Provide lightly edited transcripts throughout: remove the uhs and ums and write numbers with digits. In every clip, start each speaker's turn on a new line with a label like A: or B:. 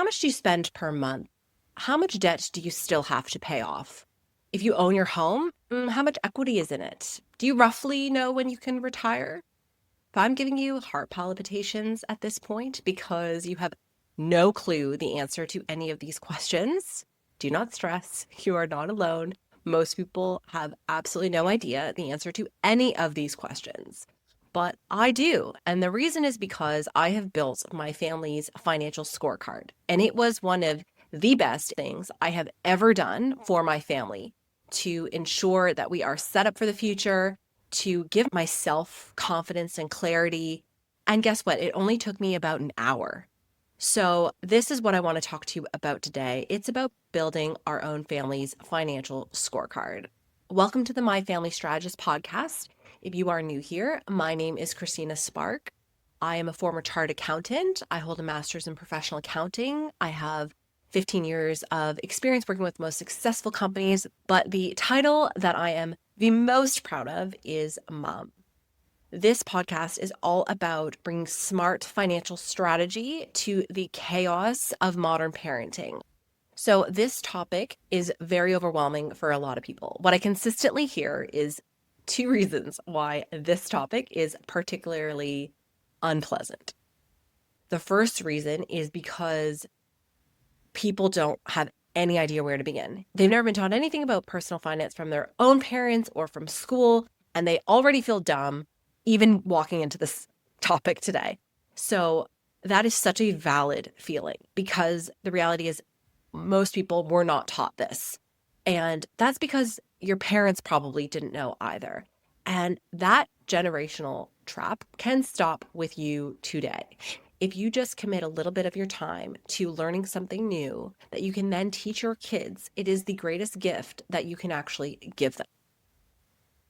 A: How much do you spend per month? How much debt do you still have to pay off? If you own your home, how much equity is in it? Do you roughly know when you can retire? If I'm giving you heart palpitations at this point because you have no clue the answer to any of these questions, do not stress. You are not alone. Most people have absolutely no idea the answer to any of these questions. But I do. And the reason is because I have built my family's financial scorecard. And it was one of the best things I have ever done for my family to ensure that we are set up for the future, to give myself confidence and clarity. And guess what? It only took me about an hour. So this is what I want to talk to you about today. It's about building our own family's financial scorecard. Welcome to the My Family Strategist podcast. If you are new here, my name is Christina Spark. I am a former chartered accountant. I hold a master's in professional accounting. I have 15 years of experience working with the most successful companies, but the title that I am the most proud of is mom. This podcast is all about bringing smart financial strategy to the chaos of modern parenting. So this topic is very overwhelming for a lot of people. What I consistently hear is two reasons why this topic is particularly unpleasant. The first reason is because people don't have any idea where to begin. They've never been taught anything about personal finance from their own parents or from school, and they already feel dumb even walking into this topic today. So that is such a valid feeling because the reality is most people were not taught this. And that's because your parents probably didn't know either. And that generational trap can stop with you today. If you just commit a little bit of your time to learning something new that you can then teach your kids, it is the greatest gift that you can actually give them.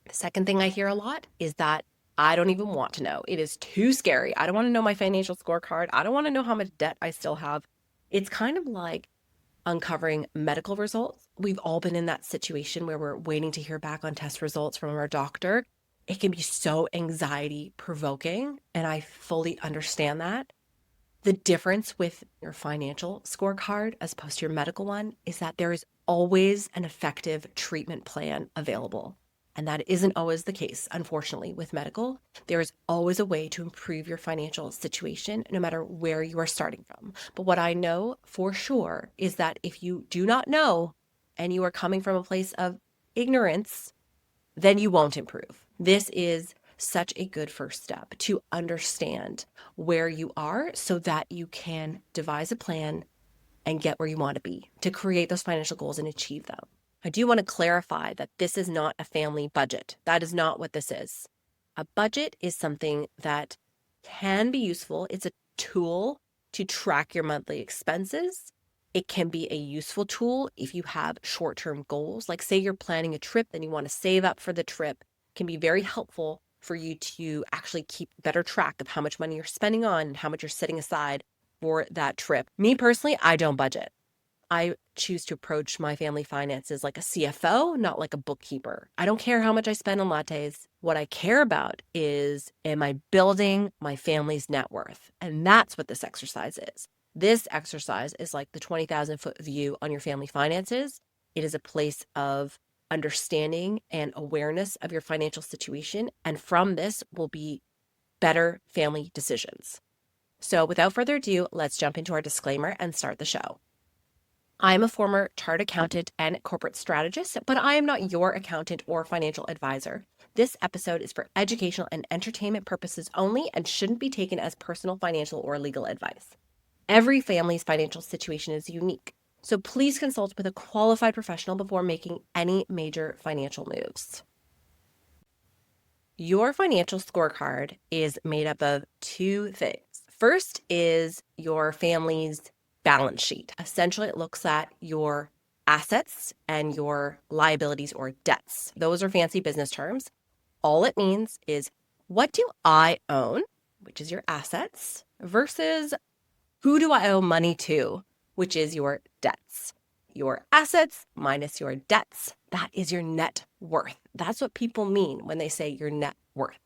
A: The second thing I hear a lot is that I don't even want to know. It is too scary. I don't want to know my financial scorecard. I don't want to know how much debt I still have. It's kind of like uncovering medical results. We've all been in that situation where we're waiting to hear back on test results from our doctor. It can be so anxiety provoking, and I fully understand that. The difference with your financial scorecard as opposed to your medical one is that there is always an effective treatment plan available. And that isn't always the case, unfortunately, with medical. There is always a way to improve your financial situation, no matter where you are starting from. But what I know for sure is that if you do not know and you are coming from a place of ignorance, then you won't improve. This is such a good first step to understand where you are so that you can devise a plan and get where you want to be, to create those financial goals and achieve them. I do want to clarify that this is not a family budget. That is not what this is. A budget is something that can be useful. It's a tool to track your monthly expenses. It can be a useful tool if you have short-term goals. Like say you're planning a trip and you want to save up for the trip. It can be very helpful for you to actually keep better track of how much money you're spending on and how much you're setting aside for that trip. Me personally, I don't budget. I choose to approach my family finances like a CFO, not like a bookkeeper. I don't care how much I spend on lattes. What I care about is, am I building my family's net worth? And that's what this exercise is. This exercise is like the 20,000-foot view on your family finances. It is a place of understanding and awareness of your financial situation. And from this will be better family decisions. So without further ado, let's jump into our disclaimer and start the show. I'm a former chartered accountant and corporate strategist, but I am not your accountant or financial advisor. This episode is for educational and entertainment purposes only and shouldn't be taken as personal financial or legal advice. Every family's financial situation is unique, so please consult with a qualified professional before making any major financial moves. Your financial scorecard is made up of two things. First is your family's balance sheet. Essentially, it looks at your assets and your liabilities or debts. Those are fancy business terms. All it means is what do I own, which is your assets, versus who do I owe money to, which is your debts. Your assets minus your debts, that is your net worth. That's what people mean when they say your net worth.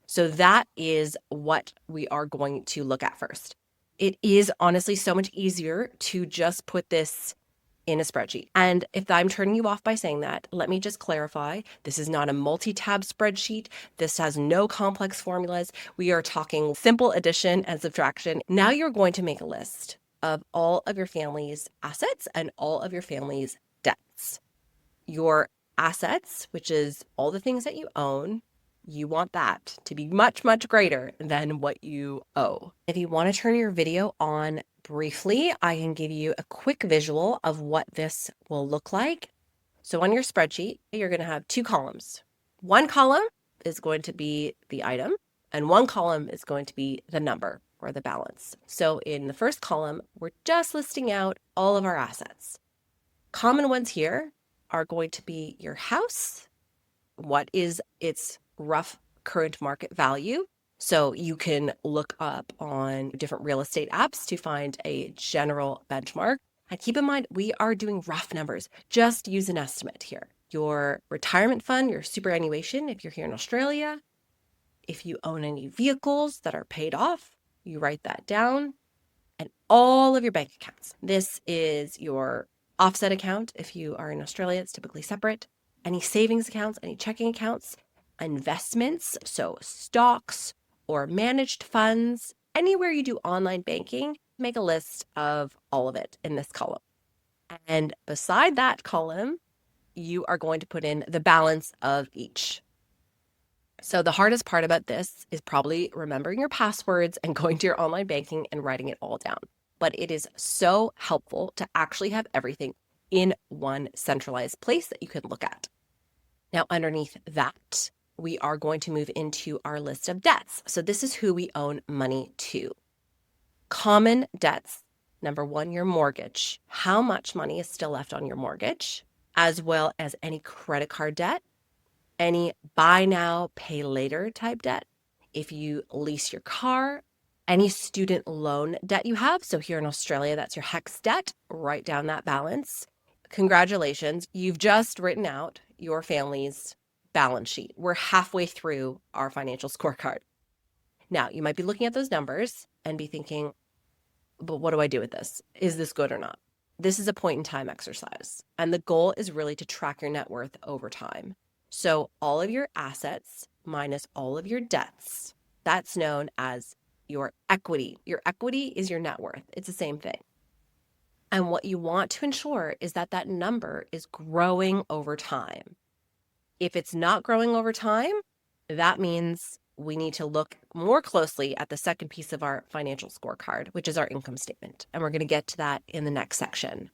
A: So that is what we are going to look at first. It is honestly so much easier to just put this in a spreadsheet. And if I'm turning you off by saying that, let me just clarify. This is not a multi-tab spreadsheet. This has no complex formulas. We are talking simple addition and subtraction. Now you're going to make a list of all of your family's assets and all of your family's debts. Your assets, which is all the things that you own, you want that to be much, much greater than what you owe. If you want to turn your video on briefly, I can give you a quick visual of what this will look like. So on your spreadsheet, you're going to have two columns. One column is going to be the item, and one column is going to be the number or the balance. So in the first column, we're just listing out all of our assets. Common ones here are going to be your house. What is its rough current market value? So you can look up on different real estate apps to find a general benchmark. And keep in mind, we are doing rough numbers. Just use an estimate here. Your retirement fund, your superannuation, if you're here in Australia, if you own any vehicles that are paid off, you write that down, and all of your bank accounts. This is your offset account. If you are in Australia, it's typically separate. Any savings accounts, any checking accounts, investments, so stocks or managed funds, anywhere you do online banking, make a list of all of it in this column. And beside that column, you are going to put in the balance of each. So the hardest part about this is probably remembering your passwords and going to your online banking and writing it all down. But it is so helpful to actually have everything in one centralized place that you can look at. Now, underneath that, we are going to move into our list of debts. So this is who we owe money to. Common debts. Number one, your mortgage. How much money is still left on your mortgage, as well as any credit card debt, any buy now, pay later type debt. If you lease your car, any student loan debt you have. So here in Australia, that's your HECS debt. Write down that balance. Congratulations, you've just written out your family's balance sheet. We're halfway through our financial scorecard. Now, you might be looking at those numbers and be thinking, but what do I do with this? Is this good or not? This is a point in time exercise. And the goal is really to track your net worth over time. So all of your assets minus all of your debts, that's known as your equity. Your equity is your net worth. It's the same thing. And what you want to ensure is that that number is growing over time. If it's not growing over time, that means we need to look more closely at the second piece of our financial scorecard, which is our income statement. And we're going to get to that in the next section.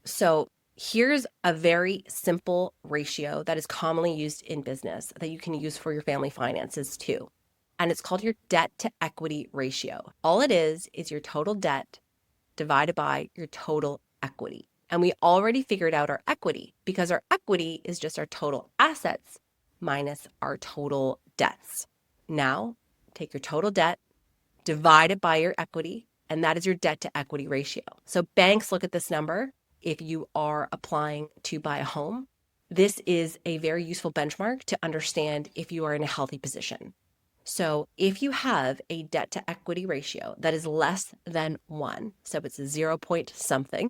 A: So here's a very simple ratio that is commonly used in business that you can use for your family finances too. And it's called your debt to equity ratio. All it is your total debt divided by your total equity. And we already figured out our equity because our equity is just our total assets minus our total debts. Now, take your total debt, divide it by your equity, and that is your debt to equity ratio. So banks look at this number if you are applying to buy a home. This is a very useful benchmark to understand if you are in a healthy position. So if you have a debt to equity ratio that is less than 1, so it's a 0 point something,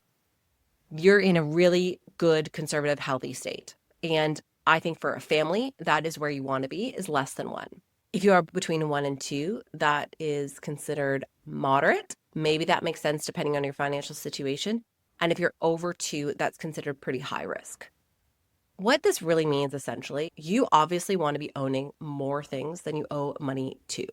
A: you're in a really good, conservative, healthy state. And I think for a family, that is where you want to be, is less than 1. If you are between 1 and 2, that is considered moderate. Maybe that makes sense depending on your financial situation. And if you're over 2, that's considered pretty high risk. What this really means, essentially, you obviously want to be owning more things than you owe money to.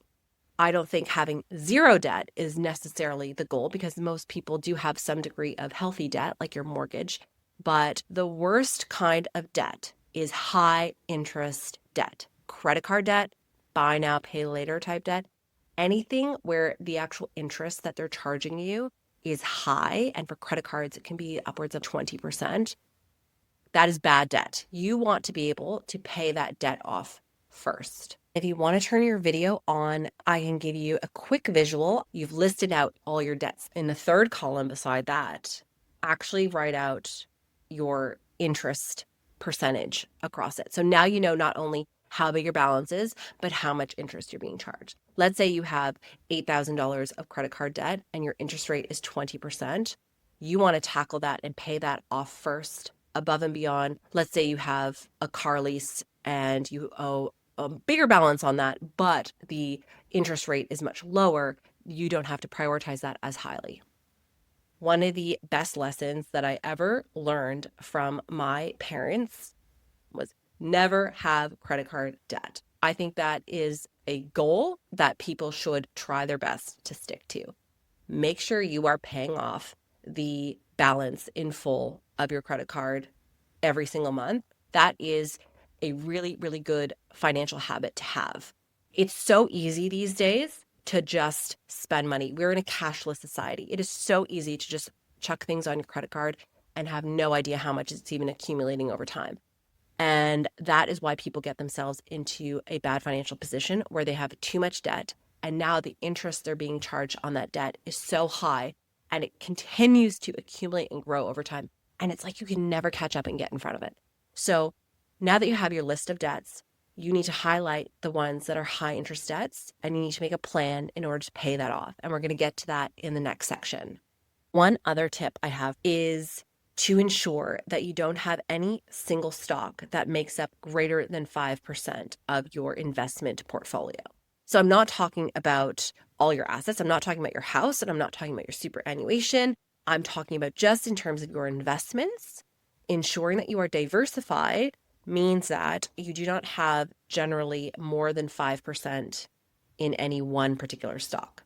A: I don't think having zero debt is necessarily the goal because most people do have some degree of healthy debt, like your mortgage. But the worst kind of debt is high interest debt, credit card debt, buy now, pay later type debt, anything where the actual interest that they're charging you is high. And for credit cards, it can be upwards of 20%. That is bad debt. You want to be able to pay that debt off first. If you want to turn your video on, I can give you a quick visual. You've listed out all your debts. In the third column beside that, actually write out your interest percentage across it. So now you know not only how big your balance is, but how much interest you're being charged. Let's say you have $8,000 of credit card debt and your interest rate is 20%. You want to tackle that and pay that off first, above and beyond. Let's say you have a car lease and you owe a bigger balance on that, but the interest rate is much lower. You don't have to prioritize that as highly. One of the best lessons that I ever learned from my parents was never have credit card debt. I think that is a goal that people should try their best to stick to. Make sure you are paying off the balance in full of your credit card every single month. That is a really, really good financial habit to have. It's so easy these days to just spend money. We're in a cashless society. It is so easy to just chuck things on your credit card and have no idea how much it's even accumulating over time. And that is why people get themselves into a bad financial position where they have too much debt. And now the interest they're being charged on that debt is so high and it continues to accumulate and grow over time. And it's like you can never catch up and get in front of it. So now that you have your list of debts, you need to highlight the ones that are high interest debts and you need to make a plan in order to pay that off. And we're going to get to that in the next section. One other tip I have is to ensure that you don't have any single stock that makes up greater than 5% of your investment portfolio. So I'm not talking about all your assets. I'm not talking about your house and I'm not talking about your superannuation. I'm talking about just in terms of your investments. Ensuring that you are diversified means that you do not have generally more than 5% in any one particular stock.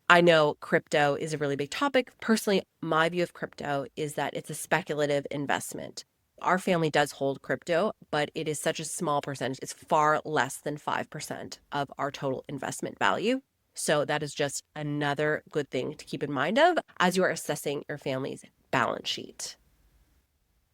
A: I know crypto is a really big topic. Personally, my view of crypto is that it's a speculative investment. Our family does hold crypto, but it is such a small percentage. It's far less than 5% of our total investment value. So that is just another good thing to keep in mind of as you are assessing your family's balance sheet.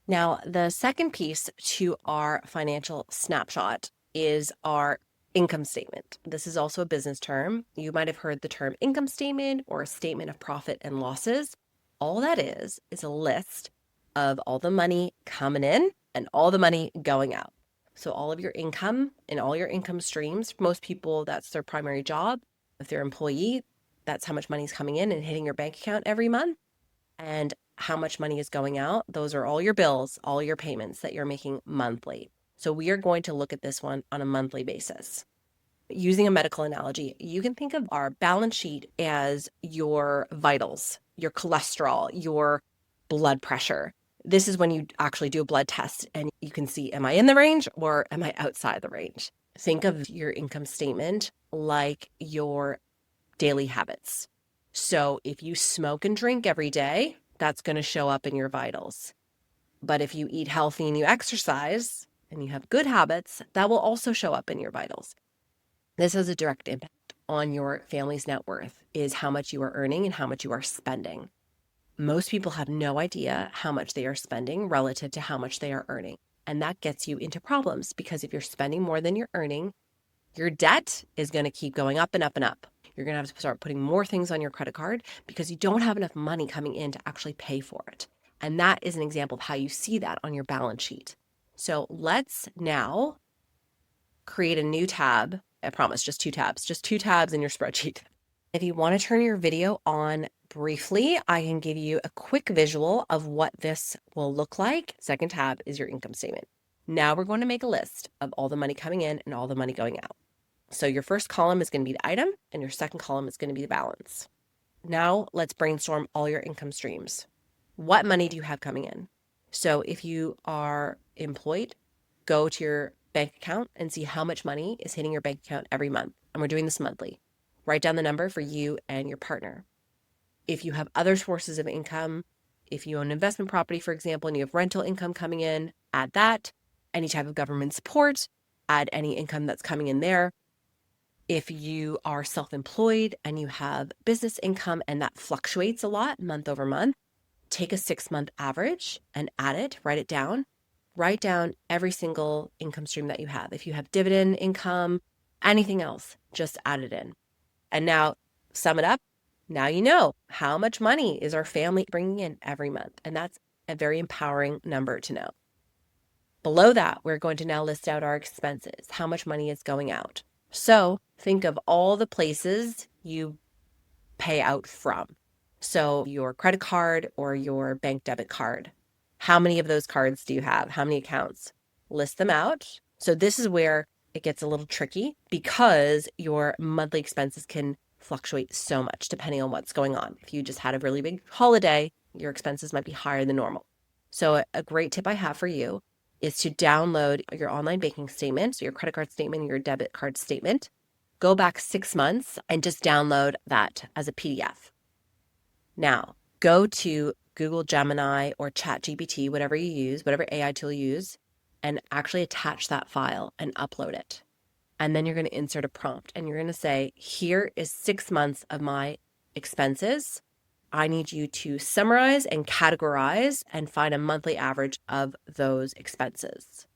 A: Now, the second piece to our financial snapshot is our income statement. This is also a business term. You might have heard the term income statement or a statement of profit and losses. All that is a list of all the money coming in and all the money going out. So all of your income and all your income streams, for most people, that's their primary job. If they're an employee, that's how much money is coming in and hitting your bank account every month. And how much money is going out. Those are all your bills, all your payments that you're making monthly. So we are going to look at this one on a monthly basis. Using a medical analogy, you can think of our balance sheet as your vitals, your cholesterol, your blood pressure. This is when you actually do a blood test and you can see, am I in the range or am I outside the range? Think of your income statement like your daily habits. So if you smoke and drink every day, that's going to show up in your vitals. But if you eat healthy and you exercise and you have good habits, that will also show up in your vitals. This has a direct impact on your family's net worth, is how much you are earning and how much you are spending. Most people have no idea how much they are spending relative to how much they are earning. And that gets you into problems because if you're spending more than you're earning, your debt is going to keep going up and up and up. You're going to have to start putting more things on your credit card because you don't have enough money coming in to actually pay for it. And that is an example of how you see that on your balance sheet. So let's now create a new tab. I promise, just two tabs in your spreadsheet. If you want to turn your video on briefly, I can give you a quick visual of what this will look like. Second tab is your income statement. Now we're going to make a list of all the money coming in and all the money going out. So your first column is going to be the item and your second column is going to be the balance. Now let's brainstorm all your income streams. What money do you have coming in? So if you are employed, go to your bank account and see how much money is hitting your bank account every month. And we're doing this monthly. Write down the number for you and your partner. If you have other sources of income, if you own investment property, for example, and you have rental income coming in, add that. Any type of government support, add any income that's coming in there. If you are self-employed and you have business income and that fluctuates a lot month over month, take a 6-month average and add it, write it down. Write down every single income stream that you have. If you have dividend income, anything else, just add it in. And now sum it up. Now you know how much money is our family bringing in every month. And that's a very empowering number to know. Below that, we're going to now list out our expenses, how much money is going out. So think of all the places you pay out from. So your credit card or your bank debit card. How many of those cards do you have? How many accounts? List them out. So this is where it gets a little tricky because your monthly expenses can fluctuate so much depending on what's going on. If you just had a really big holiday, your expenses might be higher than normal. So a great tip I have for you is to download your online banking statement, so your credit card statement, your debit card statement. Go back 6 months and just download that as a PDF. Now, go to Google Gemini or ChatGPT, whatever you use, whatever AI tool you use, and actually attach that file and upload it. And then you're going to insert a prompt and you're going to say, here is 6 months of my expenses. I need you to summarize and categorize and find a monthly average of those expenses.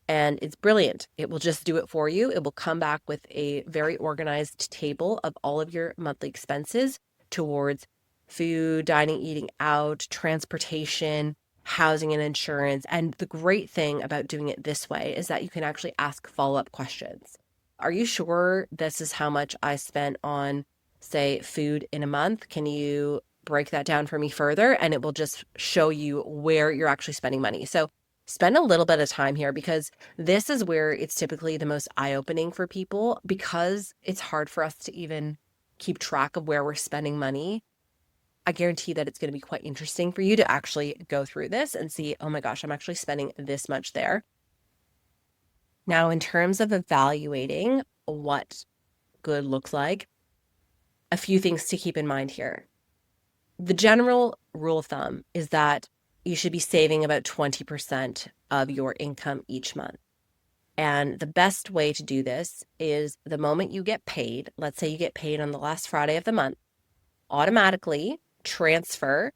A: And it's brilliant. It will just do it for you. It will come back with a very organized table of all of your monthly expenses towards food, dining, eating out, transportation, housing, and insurance. And the great thing about doing it this way is that you can actually ask follow-up questions. Are you sure this is how much I spent on, say, food in a month? Can you break that down for me further? And it will just show you where you're actually spending money. So spend a little bit of time here because this is where it's typically the most eye-opening for people because it's hard for us to even keep track of where we're spending money. I guarantee that it's going to be quite interesting for you to actually go through this and see, oh my gosh, I'm actually spending this much there. Now, in terms of evaluating what good looks like, a few things to keep in mind here. The general rule of thumb is that you should be saving about 20% of your income each month. And the best way to do this is the moment you get paid, let's say you get paid on the last Friday of the month, automatically transfer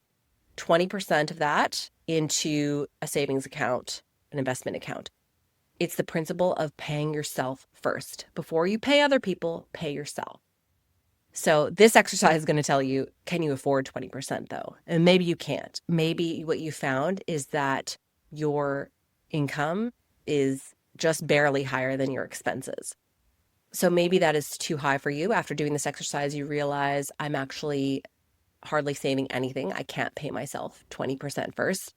A: 20% of that into a savings account, an investment account. It's the principle of paying yourself first. Before you pay other people, pay yourself. So this exercise is going to tell you, can you afford 20% though? And maybe you can't. Maybe what you found is that your income is just barely higher than your expenses. So maybe that is too high for you. After doing this exercise, you realize I'm actually hardly saving anything. I can't pay myself 20% first.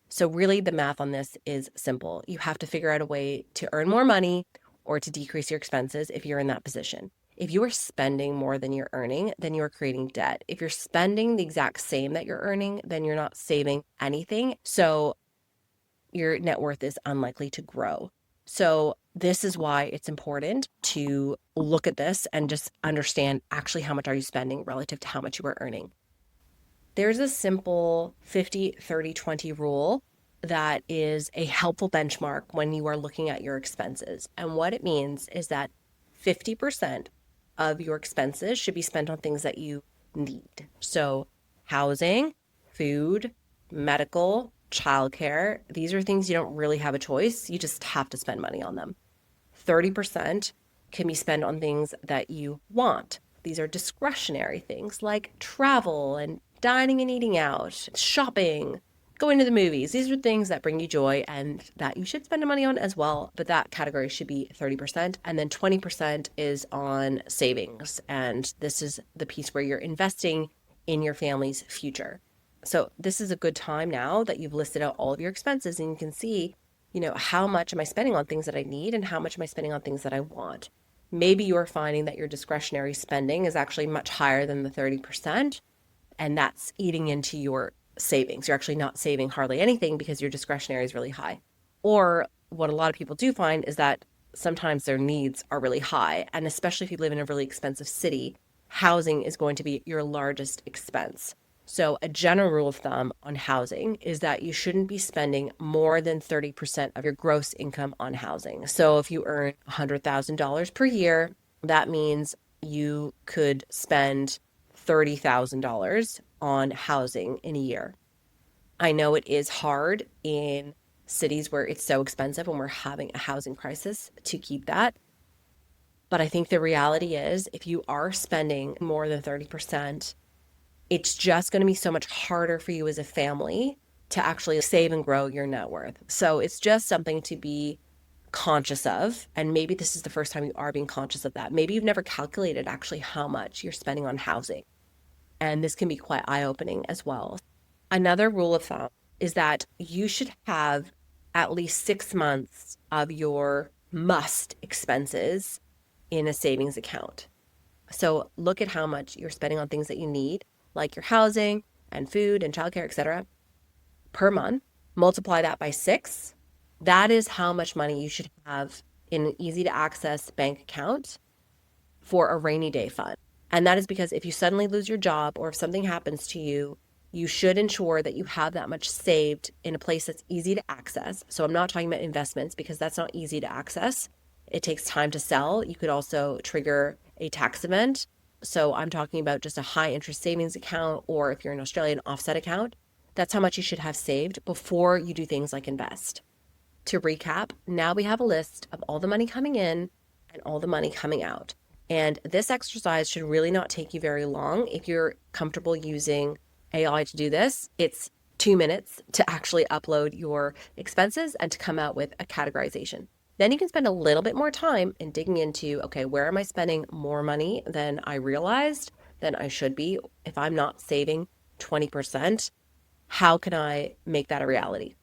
A: So really the math on this is simple. You have to figure out a way to earn more money or to decrease your expenses if you're in that position. If you are spending more than you're earning, then you're creating debt. If you're spending the exact same that you're earning, then you're not saving anything. So your net worth is unlikely to grow. So this is why it's important to look at this and just understand actually how much are you spending relative to how much you are earning. There's a simple 50-30-20 rule that is a helpful benchmark when you are looking at your expenses. And what it means is that 50% of your expenses should be spent on things that you need. So housing, food, medical, childcare, these are things you don't really have a choice. You just have to spend money on them. 30% can be spent on things that you want. These are discretionary things like travel and dining and eating out, shopping, going to the movies. These are things that bring you joy and that you should spend money on as well. But that category should be 30%. And then 20% is on savings. And this is the piece where you're investing in your family's future. So this is a good time now that you've listed out all of your expenses and you can see, how much am I spending on things that I need and how much am I spending on things that I want? Maybe you're finding that your discretionary spending is actually much higher than the 30%, and that's eating into your savings. You're actually not saving hardly anything because your discretionary is really high. Or what a lot of people do find is that sometimes their needs are really high, and especially if you live in a really expensive city, housing is going to be your largest expense. So a general rule of thumb on housing is that you shouldn't be spending more than 30% of your gross income on housing. So if you earn $100,000 per year, that means you could spend $30,000 on housing in a year. I know it is hard in cities where it's so expensive and we're having a housing crisis to keep that. But I think the reality is if you are spending more than 30%, it's just going to be so much harder for you as a family to actually save and grow your net worth. So it's just something to be conscious of. And maybe this is the first time you are being conscious of that. Maybe you've never calculated actually how much you're spending on housing. And this can be quite eye-opening as well. Another rule of thumb is that you should have at least 6 months of your must expenses in a savings account. So look at how much you're spending on things that you need, like your housing and food and childcare, etc., per month. Multiply that by 6. That is how much money you should have in an easy to access bank account for a rainy day fund. And that is because if you suddenly lose your job or if something happens to you, you should ensure that you have that much saved in a place that's easy to access. So I'm not talking about investments because that's not easy to access. It takes time to sell. You could also trigger a tax event. So I'm talking about just a high interest savings account, or if you're in Australia, an offset account. That's how much you should have saved before you do things like invest. To recap, now we have a list of all the money coming in and all the money coming out. And this exercise should really not take you very long. If you're comfortable using AI to do this, it's 2 minutes to actually upload your expenses and to come out with a categorization. Then you can spend a little bit more time in digging into, okay, where am I spending more money than I realized, than I should be? If I'm not saving 20%, how can I make that a reality?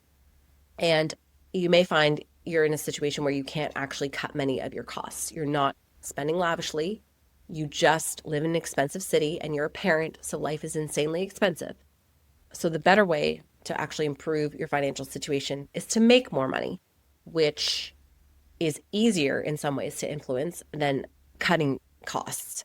A: And you may find you're in a situation where you can't actually cut many of your costs. You're not spending lavishly. You just live in an expensive city and you're a parent, so life is insanely expensive. So the better way to actually improve your financial situation is to make more money, which is easier in some ways to influence than cutting costs.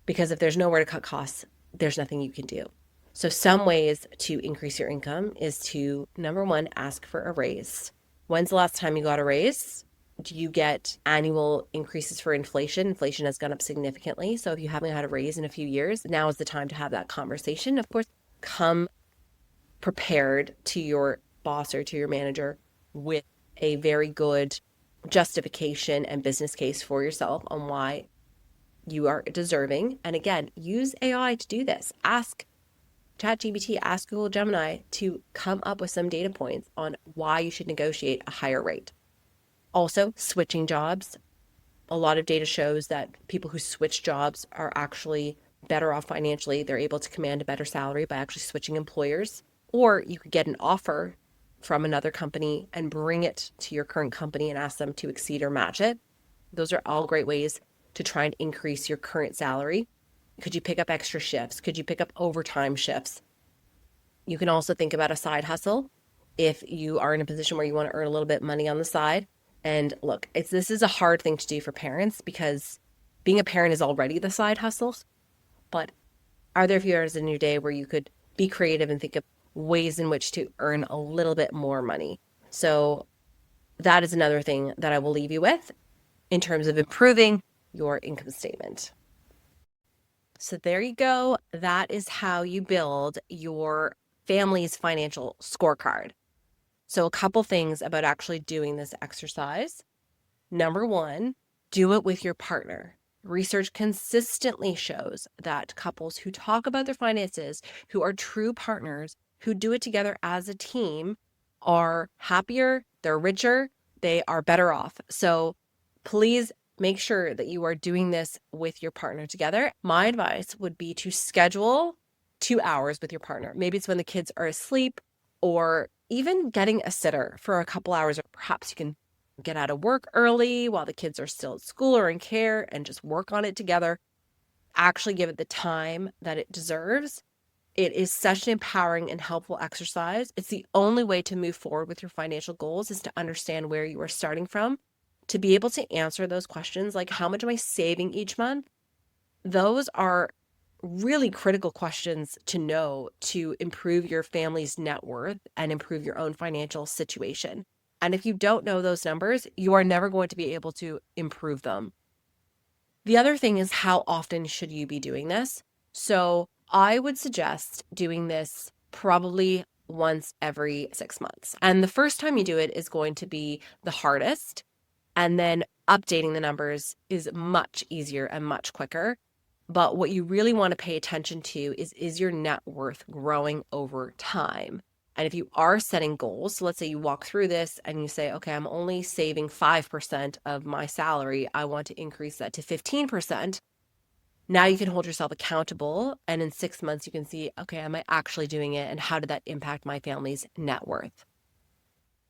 A: Because if there's nowhere to cut costs, there's nothing you can do. So some ways to increase your income is to, number one, ask for a raise. When's the last time you got a raise? Do you get annual increases for inflation? Inflation has gone up significantly. So if you haven't had a raise in a few years, now is the time to have that conversation. Of course, come prepared to your boss or to your manager with a very good justification and business case for yourself on why you are deserving. And again, use AI to do this. Ask ChatGPT, ask Google Gemini to come up with some data points on why you should negotiate a higher rate. Also, switching jobs. A lot of data shows that people who switch jobs are actually better off financially. They're able to command a better salary by actually switching employers. Or you could get an offer from another company and bring it to your current company and ask them to exceed or match it. Those are all great ways to try and increase your current salary. Could you pick up extra shifts? Could you pick up overtime shifts? You can also think about a side hustle if you are in a position where you want to earn a little bit of money on the side. And look, this is a hard thing to do for parents because being a parent is already the side hustle. But are there a few hours in your day where you could be creative and think of ways in which to earn a little bit more money? So that is another thing that I will leave you with in terms of improving your income statement. So there you go. That is how you build your family's financial scorecard. So a couple things about actually doing this exercise. Number one, do it with your partner. Research consistently shows that couples who talk about their finances, who are true partners, who do it together as a team, are happier, they're richer, they are better off. So please make sure that you are doing this with your partner together. My advice would be to schedule 2 hours with your partner. Maybe it's when the kids are asleep, or even getting a sitter for a couple hours, or perhaps you can get out of work early while the kids are still at school or in care and just work on it together. Actually give it the time that it deserves. It is such an empowering and helpful exercise. It's the only way to move forward with your financial goals, is to understand where you are starting from, to be able to answer those questions like, how much am I saving each month? Those are really critical questions to know to improve your family's net worth and improve your own financial situation. And if you don't know those numbers, you are never going to be able to improve them. The other thing is, how often should you be doing this? So I would suggest doing this probably once every 6 months. And the first time you do it is going to be the hardest. And then updating the numbers is much easier and much quicker. But what you really want to pay attention to is your net worth growing over time? And if you are setting goals, so let's say you walk through this and you say, okay, I'm only saving 5% of my salary. I want to increase that to 15%. Now you can hold yourself accountable. And in 6 months, you can see, okay, am I actually doing it? And how did that impact my family's net worth?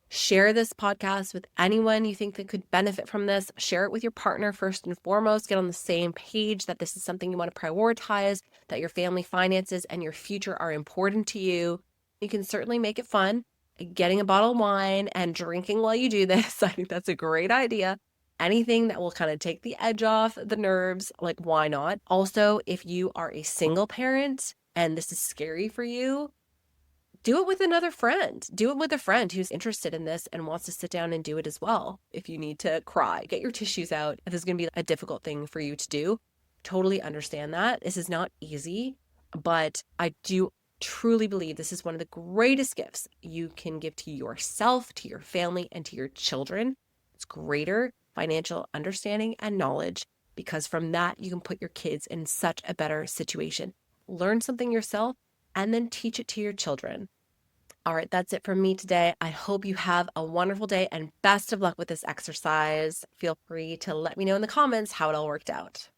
A: Share this podcast with anyone you think that could benefit from this. Share it with your partner first and foremost. Get on the same page that this is something you want to prioritize, that your family finances and your future are important to you. You can certainly make it fun. Getting a bottle of wine and drinking while you do this, I think that's a great idea. Anything that will kind of take the edge off the nerves, like why not? Also, if you are a single parent and this is scary for you, do it with another friend. Do it with a friend who's interested in this and wants to sit down and do it as well. If you need to cry, get your tissues out. If this is going to be a difficult thing for you to do, totally understand that. This is not easy, but I do truly believe this is one of the greatest gifts you can give to yourself, to your family, and to your children. It's greater financial understanding and knowledge, because from that, you can put your kids in such a better situation. Learn something yourself and then teach it to your children. All right, that's it from me today. I hope you have a wonderful day and best of luck with this exercise. Feel free to let me know in the comments how it all worked out.